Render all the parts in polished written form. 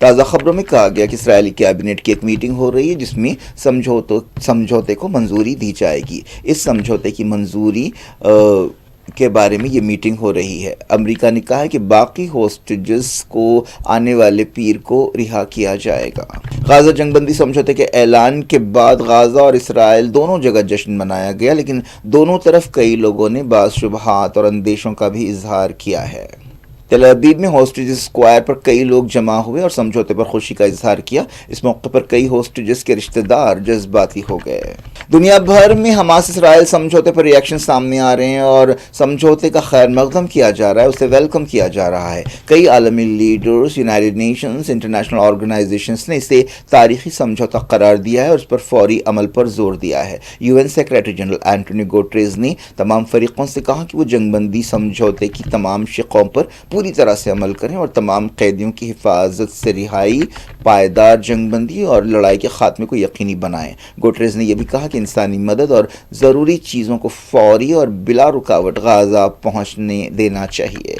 تازہ خبروں میں کہا گیا کہ اسرائیلی کیبنٹ کی ایک میٹنگ ہو رہی ہے جس میں سمجھوتے کو منظوری دی جائے گی۔ اس سمجھوتے کی منظوری کے بارے میں یہ میٹنگ ہو رہی ہے۔ امریکہ نے کہا ہے کہ باقی ہوسٹیجز کو آنے والے پیر کو رہا کیا جائے گا۔ غازہ جنگ بندی سمجھوتے کے اعلان کے بعد غازہ اور اسرائیل دونوں جگہ جشن منایا گیا، لیکن دونوں طرف کئی لوگوں نے بعض شبہات اور اندیشوں کا بھی اظہار کیا ہے۔ تل ابیب میں ہوسٹیجز اسکوائر پر کئی لوگ جمع ہوئے اور سمجھوتے پر خوشی کا اظہار کیا۔ اس موقع پر کئی ہوسٹیجز کے رشتہ دار جذباتی ہو گئے۔ دنیا بھر میں حماس اسرائیل سمجھوتے پر ریاکشن سامنے آ رہے ہیں اور سمجھوتے کا خیر مقدم کیا جا رہا ہے، اسے ویلکم کیا جا رہا ہے۔ کئی عالمی leaders, United Nations, international organizations نے اسے تاریخی سمجھوتا قرار دیا ہے اور اس پر فوری عمل پر زور دیا ہے۔ UN سیکریٹری جنرل اینٹونی گوٹریز نے تمام فریقوں سے کہا کہ وہ جنگ بندی سمجھوتے کی تمام شقوں پر پوری طرح سے عمل کریں اور تمام قیدیوں کی حفاظت سے رہائی، پائیدار جنگ بندی اور لڑائی کے خاتمے کو یقینی بنائیں۔ گوٹریز نے یہ بھی کہا کہ انسانی مدد اور ضروری چیزوں کو فوری اور بلا رکاوٹ غازہ پہنچنے دینا چاہیے۔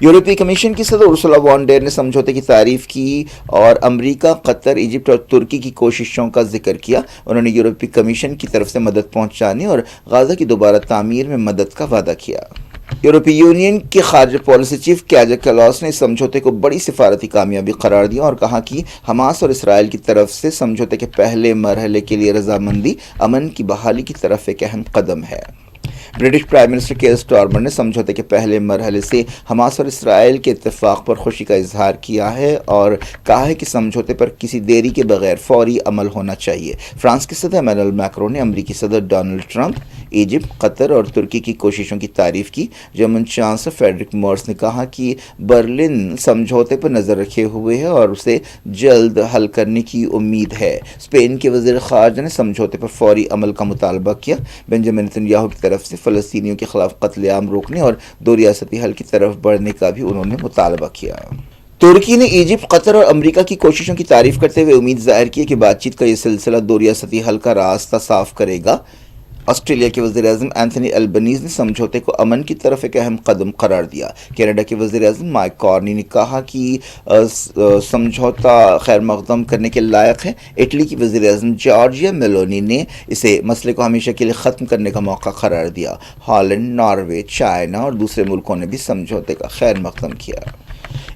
یورپی کمیشن کی صدر ارسولا وان ڈیر نے سمجھوتے کی تعریف کی اور امریکہ، قطر، ایجپٹ اور ترکی کی کوششوں کا ذکر کیا۔ انہوں نے یورپی کمیشن کی طرف سے مدد پہنچانے اور غازہ کی دوبارہ تعمیر میں مدد کا وعدہ کیا۔ یورپی یونین کے خارجہ پالیسی چیف کاجا کلاس نے اس سمجھوتے کو بڑی سفارتی کامیابی قرار دیا اور کہا کہ حماس اور اسرائیل کی طرف سے سمجھوتے کے پہلے مرحلے کے لیے رضامندی امن کی بحالی کی طرف ایک اہم قدم ہے۔ British prime minister care Starmer نے سمجھوتے کے پہلے مرحلے سے حماس اور اسرائیل کے اتفاق پر خوشی کا اظہار کیا ہے اور کہا ہے کہ سمجھوتے پر کسی دیری کے بغیر فوری عمل ہونا چاہیے۔ فرانس کے صدر ایمانوئل میکرون نے امریکی صدر ڈونلڈ ٹرمپ، ایجپٹ، قطر اور ترکی کی کوششوں کی تعریف کی۔ جرمن چانسلر فریڈرک مرز نے کہا کہ برلن سمجھوتے پر نظر رکھے ہوئے ہے اور اسے جلد حل کرنے کی امید ہے۔ اسپین کے وزیر خارجہ نے سمجھوتے پر فوری عمل کا مطالبہ کیا۔ بنجامن نیتنیاہو کی طرف سے فلسطینیوں کے خلاف قتل عام روکنے اور دو ریاستی حل کی طرف بڑھنے کا بھی انہوں نے مطالبہ کیا۔ ترکی نے ایجپٹ، قطر اور امریکہ کی کوششوں کی تعریف کرتے ہوئے امید ظاہر کی کہ بات چیت کا یہ سلسلہ دو ریاستی حل کا راستہ صاف کرے گا۔ آسٹریلیا کے وزیر اعظم اینتھونی البنیز نے سمجھوتے کو امن کی طرف ایک اہم قدم قرار دیا۔ کینیڈا کے وزیر اعظم مائک کارنی نے کہا کہ سمجھوتا خیر مقدم کرنے کے لائق ہے۔ اٹلی کی وزیر اعظم جارجیا میلونی نے اسے مسئلے کو ہمیشہ کے لیے ختم کرنے کا موقع قرار دیا۔ ہالینڈ، ناروے، چائنا اور دوسرے ملکوں نے بھی سمجھوتے کا خیر مقدم کیا۔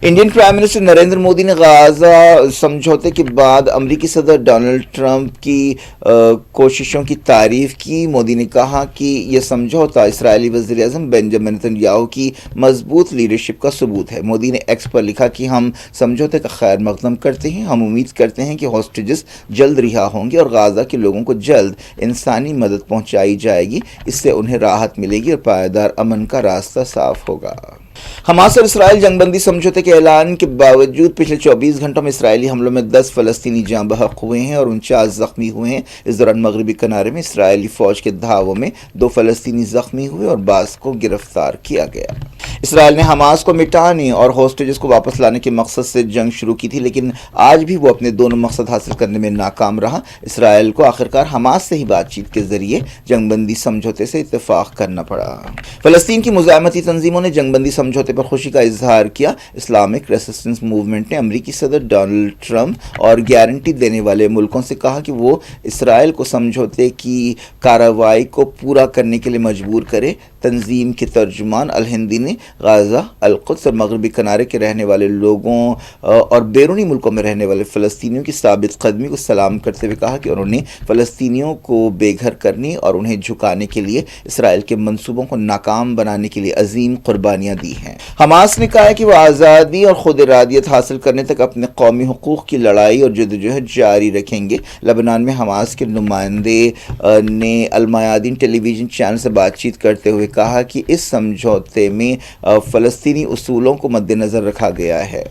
Indian prime minister Narendra Modi نے غازہ سمجھوتے کے بعد امریکی صدر ڈونلڈ ٹرمپ کی کوششوں کی تعریف کی۔ مودی نے کہا کہ یہ سمجھوتا اسرائیلی وزیر اعظم بنجامن نیتنیاہو کی مضبوط لیڈرشپ کا ثبوت ہے۔ مودی نے ایکس پر لکھا کہ ہم سمجھوتے کا خیر مقدم کرتے ہیں، ہم امید کرتے ہیں کہ ہوسٹیجز جلد رہا ہوں گے اور غازہ کے لوگوں کو جلد انسانی مدد پہنچائی جائے گی، اس سے انہیں راحت ملے گی اور پائیدار امن کا راستہ صاف ہوگا۔ حماس اور اسرائیل جنگ بندی سمجھوتے کے اعلان کے باوجود پچھلے 24 گھنٹوں میں اسرائیلی حملوں میں 10 فلسطینی جاں بحق ہوئے ہیں اور 49 زخمی ہوئے ہیں۔ اس دوران مغربی کنارے میں اسرائیلی فوج کے دھاووں میں 2 فلسطینی زخمی ہوئے اور بعض کو گرفتار کیا گیا۔ اسرائیل نے حماس کو مٹانے اور ہوسٹیجز کو واپس لانے کے مقصد سے جنگ شروع کی تھی، لیکن آج بھی وہ اپنے دونوں مقصد حاصل کرنے میں ناکام رہا۔ اسرائیل کو آخرکار حماس سے ہی بات چیت کے ذریعے جنگ بندی سمجھوتے سے اتفاق کرنا پڑا۔ فلسطین کی مزاحمتی تنظیموں نے جنگ بندی سمجھوتے پر خوشی کا اظہار کیا۔ اسلامک ریسسٹنس موومنٹ نے امریکی صدر ڈونلڈ ٹرمپ اور گارنٹی دینے والے ملکوں سے کہا کہ وہ اسرائیل کو سمجھوتے کی کارروائی کو پورا کرنے کے لیے مجبور کرے۔ تنظیم کے ترجمان الہندی نے غازہ، القدس اور مغربی کنارے کے رہنے والے لوگوں اور بیرونی ملکوں میں رہنے والے فلسطینیوں کی ثابت قدمی کو سلام کرتے ہوئے کہا کہ انہوں نے فلسطینیوں کو بے گھر کرنے اور انہیں جھکانے کے لیے اسرائیل کے منصوبوں کو ناکام بنانے کے لیے عظیم قربانیاں دی ہیں۔ حماس نے کہا ہے کہ وہ آزادی اور خود ارادیت حاصل کرنے تک اپنے قومی حقوق کی لڑائی اور جدوجہد جاری رکھیں گے۔ لبنان میں حماس کے نمائندے نے المیادین ٹیلی ویژن چینل سے بات چیت کرتے ہوئے کہا کہ اس سمجھوتے میں فلسطینی اصولوں کو مد نظر رکھا گیا ہے۔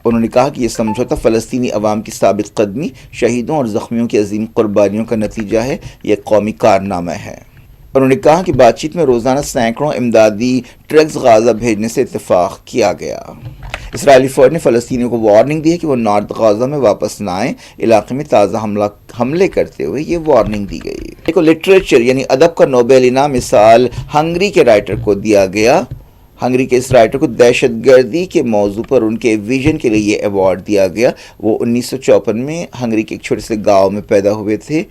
انہوں نے کہا کہ یہ سمجھوتا فلسطینی عوام کی ثابت قدمی، شہیدوں اور زخمیوں کی عظیم قربانیوں کا نتیجہ ہے، یہ قومی کارنامہ ہے۔ انہوں نے کہا کہ بات چیت میں روزانہ سینکڑوں امدادی ٹرکس غازہ بھیجنے سے اتفاق کیا گیا۔ اسرائیلی فوج نے فلسطینیوں کو وارننگ دی ہے کہ وہ نارتھ غازہ میں واپس نہ آئیں۔ علاقے میں تازہ حملے کرتے ہوئے یہ وارننگ دی گئی۔ دیکھو، لٹریچر یعنی ادب کا نوبل انعام اس سال ہنگری کے رائٹر کو دیا گیا ہنگری کے اس رائٹر کو دہشت گردی کے موضوع پر ان کے ویژن کے لیے یہ ایوارڈ دیا گیا. وہ 1954 میں ہنگری کے ایک چھوٹے سے گاؤں میں پیدا ہوئے تھے.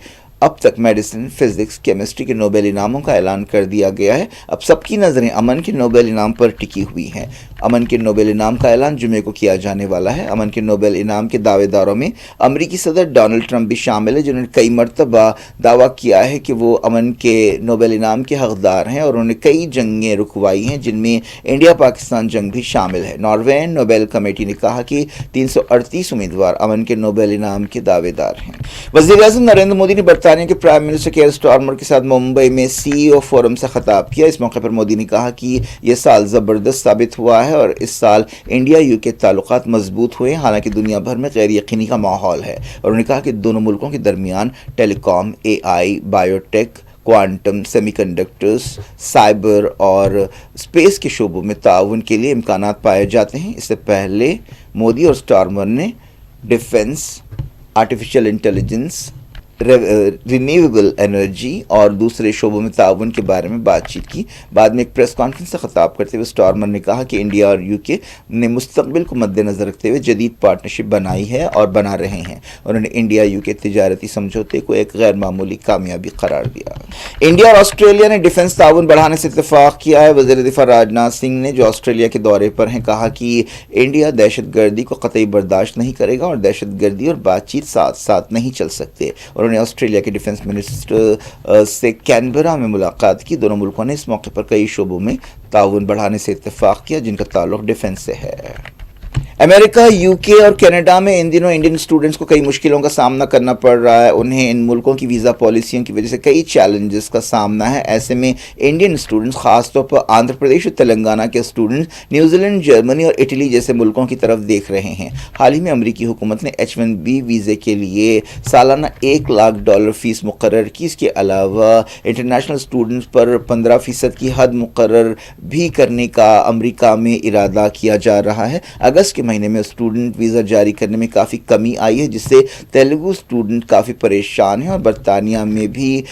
اب تک میڈیسن، فزکس، کیمسٹری کے نوبل انعاموں کا اعلان کر دیا گیا ہے. اب سب کی نظریں امن کے نوبل انعام پر ٹکی ہوئی ہیں. امن کے نوبل انعام کا اعلان جمعے کو کیا جانے والا ہے. امن کے نوبل انعام کے دعوے داروں میں امریکی صدر ڈونلڈ ٹرمپ بھی شامل ہے، جنہوں نے کئی مرتبہ دعویٰ کیا ہے کہ وہ امن کے نوبل انعام کے حقدار ہیں، اور انہوں نے کئی جنگیں رکوائی ہیں جن میں انڈیا پاکستان جنگ بھی شامل ہے. ناروین نوبل کمیٹی نے کہا کہ 338 امیدوار امن کے نوبل انعام کے دعوے دار ہیں. وزیر اعظم نریندر مودی نے برطانیہ کے پرائم منسٹر کیئر سٹارمر کے ساتھ ممبئی میں سی ای او فورم سے خطاب کیا. اس موقع پر مودی نے کہا کہ یہ سال زبردست ثابت ہوا ہے اور اس سال انڈیا یو کے تعلقات مضبوط ہوئے ہیں، حالانکہ دنیا بھر میں غیر یقینی کا ماحول ہے. اور انہوں نے کہا کہ دونوں ملکوں کے درمیان telecom, A I, biotech, quantum, semiconductors, cyber اور اسپیس کے شعبوں میں تعاون کے لیے امکانات پائے جاتے ہیں. اس سے پہلے مودی اور سٹارمر نے defence, artificial intelligence, renewable energy اور دوسرے شعبوں میں تعاون کے بارے میں بات چیت کی. بعد میں ایک پریس کانفرنس سے خطاب کرتے ہوئے سٹارمر نے کہا کہ انڈیا اور یو کے نے مستقبل کو مد نظر رکھتے ہوئے جدید پارٹنرشپ بنائی ہے اور بنا رہے ہیں. انہوں نے انڈیا یو کے تجارتی سمجھوتے کو ایک غیر معمولی کامیابی قرار دیا. انڈیا اور آسٹریلیا نے ڈیفنس تعاون بڑھانے سے اتفاق کیا ہے. وزیر دفاع راجناتھ سنگھ نے، جو آسٹریلیا کے دورے پر ہیں، کہا کہ انڈیا دہشت گردی کو قطعی برداشت نہیں کرے گا اور دہشت گردی اور بات چیت ساتھ ساتھ نہیں چل سکتے. انہوں نے آسٹریلیا کے ڈیفنس منسٹر سے کینبرا میں ملاقات کی. دونوں ملکوں نے اس موقع پر کئی شعبوں میں تعاون بڑھانے سے اتفاق کیا جن کا تعلق ڈیفنس سے ہے. امریکہ، یو کے اور کینیڈا میں ان دنوں انڈین اسٹوڈنٹس کو کئی مشکلوں کا سامنا کرنا پڑ رہا ہے. انہیں ان ملکوں کی ویزا پالیسیوں کی وجہ سے کئی چیلنجز کا سامنا ہے. ایسے میں انڈین اسٹوڈنٹس، خاص طور پر آندھرا پردیش اور تلنگانہ کے اسٹوڈنٹس، نیوزی لینڈ، جرمنی اور اٹلی جیسے ملکوں کی طرف دیکھ رہے ہیں. حال ہی میں امریکی حکومت نے H1B ویزے کے لیے سالانہ $1,00,000 فیس مقرر کی. اس کے علاوہ انٹرنیشنل اسٹوڈنٹس پر 15% کی حد مقرر بھی کرنے کا امریکہ میں ارادہ کیا جا رہا ہے. اگست کے مہینے میں اسٹوڈنٹ ویزا جاری کرنے میں کافی کمی آئی ہے، جس سے تیلگو اسٹوڈنٹ کافی پریشان ہیں. اور برطانیہ میں بھی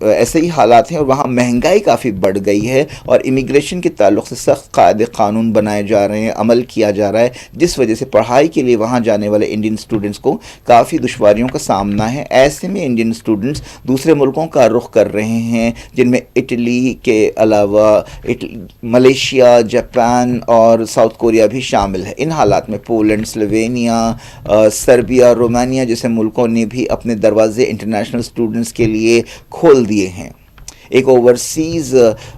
ایسے ہی حالات ہیں اور وہاں مہنگائی کافی بڑھ گئی ہے اور امیگریشن کے تعلق سے سخت قاعدے قانون بنائے جا رہے ہیں، عمل کیا جا رہا ہے، جس وجہ سے پڑھائی کے لیے وہاں جانے والے انڈین اسٹوڈنٹس کو کافی دشواریوں کا سامنا ہے. ایسے میں انڈین اسٹوڈنٹس دوسرے ملکوں کا رخ کر رہے ہیں، جن میں اٹلی کے علاوہ ملیشیا، جاپان اور ساؤتھ کوریا بھی شامل ہے. ان حالات میں پولینڈ، سلوینیا، سربیا، رومانیہ جیسے ملکوں نے بھی اپنے دروازے انٹرنیشنل اسٹوڈنٹس کے لیے کھول دیے ہیں. ایک اوورسیز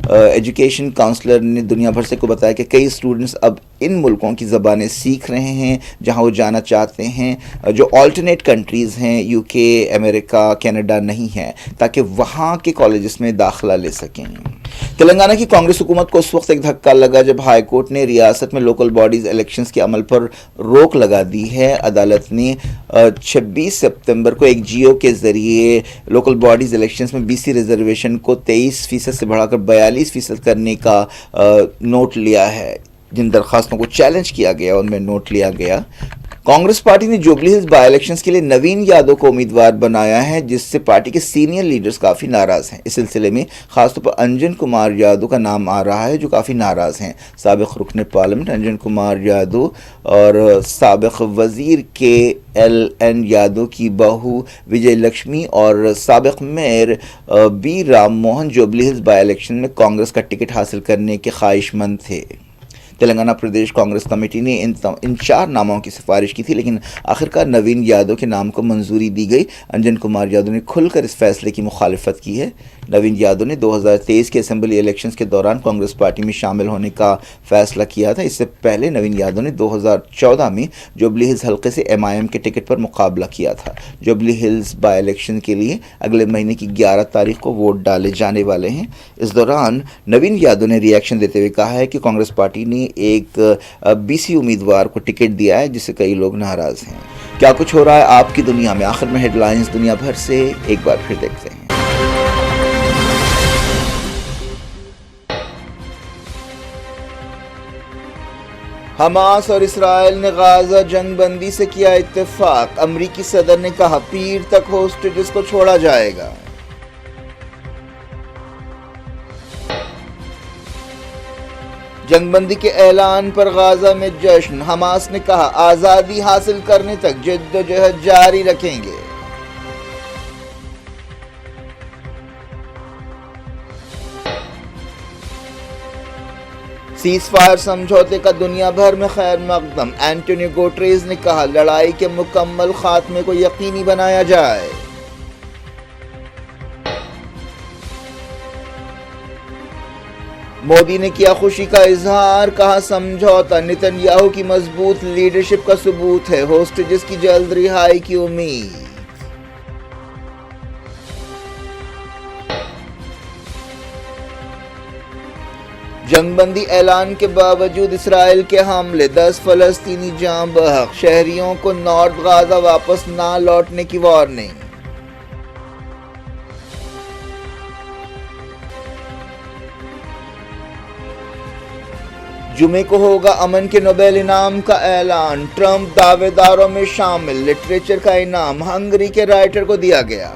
ایجوکیشن کاؤنسلر نے دنیا بھر سے کو بتایا کہ کئی اسٹوڈنٹس اب ان ملکوں کی زبانیں سیکھ رہے ہیں جہاں وہ جانا چاہتے ہیں، جو آلٹرنیٹ کنٹریز ہیں، یو کے، امریکہ، کینیڈا نہیں ہیں، تاکہ وہاں کے کالجز میں داخلہ لے سکیں. تلنگانہ کی کانگریس حکومت کو اس وقت ایک دھکا لگا جب ہائی کورٹ نے ریاست میں لوکل باڈیز الیکشنز کے عمل پر روک لگا دی ہے. عدالت نے 26 سپتمبر کو ایک جیو کے ذریعے لوکل باڈیز الیکشنز میں BC ریزرویشن کو 23% سے بڑھا کر 42% کرنے کا نوٹ لیا ہے. جن درخواستوں کو چیلنج کیا گیا ان میں نوٹ لیا گیا. کانگریس پارٹی نے جوبلی ہلز بائی الیکشنز کے لیے نوین یادو کو امیدوار بنایا ہے، جس سے پارٹی کے سینئر لیڈرز کافی ناراض ہیں. اس سلسلے میں خاص طور پر انجن کمار یادو کا نام آ رہا ہے، جو کافی ناراض ہیں. سابق رکن پارلیمنٹ انجن کمار یادو اور سابق وزیر KLN یادو کی بہو وجے لکشمی اور سابق mayor B Ram Mohan Jubilee Hills by election میں کانگریس کا ٹکٹ حاصل کرنے کے خواہش مند تھے. تلنگانہ پردیش کانگریس کمیٹی نے ان 4 ناموں کی سفارش کی تھی، لیکن آخرکار نوین یادو کے نام کو منظوری دی گئی. انجن کمار یادو نے کھل کر اس فیصلے کی مخالفت کی ہے. نوین یادو نے 2023 کے اسمبلی الیکشنز کے دوران کانگریس پارٹی میں شامل ہونے کا فیصلہ کیا تھا. اس سے پہلے نوین یادو نے 2014 میں جوبلی ہلز حلقے سے MIM کے ٹکٹ پر مقابلہ کیا تھا. جوبلی ہلز بائی الیکشن کے لیے اگلے مہینے کی 11 تاریخ کو ووٹ ڈالے جانے والے ہیں. اس دوران نوین یادو نے ری ایکشن دیتے ہوئے کہا ہے کہ کانگریس پارٹی نے ایک BC امیدوار کو ٹکٹ دیا ہے جس سے کئی لوگ ناراض ہیں. کیا کچھ ہو رہا ہے آپ کی دنیا میں؟ آخر میں ہیڈ لائنز دنیا بھر سے ایک بار پھر دیکھتے ہیں. حماس اور اسرائیل نے غزہ جنگ بندی سے کیا اتفاق. امریکی صدر نے کہا پیر تک ہوسٹیجز کو چھوڑا جائے گا. جنگ بندی کے اعلان پر غازہ میں جشن، حماس نے کہا آزادی حاصل کرنے تک جد و جہد جاری رکھیں گے۔ سیز فائر سمجھوتے کا دنیا بھر میں خیر مقدم، اینٹونیو گوٹریز نے کہا لڑائی کے مکمل خاتمے کو یقینی بنایا جائے۔ مودی نے کیا خوشی کا اظہار، کہا سمجھوتا نتن یاہو کی مضبوط لیڈرشپ کا ثبوت ہے، ہوسٹیجز کی جلد رہائی کی امید۔ جنگ بندی اعلان کے باوجود اسرائیل کے حملے، 10 فلسطینی جاں بحق، شہریوں کو نارتھ غازہ واپس نہ لوٹنے کی وارننگ۔ جمعے کو ہوگا امن کے نوبل انعام کا اعلان، ٹرمپ دعوے داروں میں شامل، لٹریچر کا انعام ہنگری کے رائٹر کو دیا گیا۔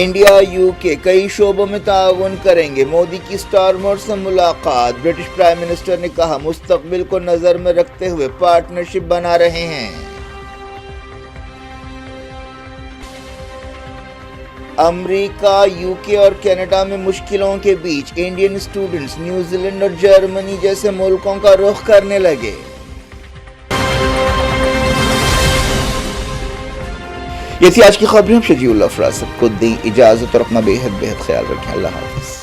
انڈیا یو کے کئی شعبوں میں تعاون کریں گے، مودی کی سٹارمر سے ملاقات، برٹش پرائم منسٹر نے کہا مستقبل کو نظر میں رکھتے ہوئے پارٹنرشپ بنا رہے ہیں۔ امریکہ، یو کے اور کینیڈا میں مشکلوں کے بیچ انڈین اسٹوڈنٹس نیوزی لینڈ اور جرمنی جیسے ملکوں کا رخ کرنے لگے۔ یہ تھی آج کی خبریں، ہم شجیع اللہ فراز کو دیں اجازت اور اپنا بے حد خیال رکھیں۔ اللہ حافظ۔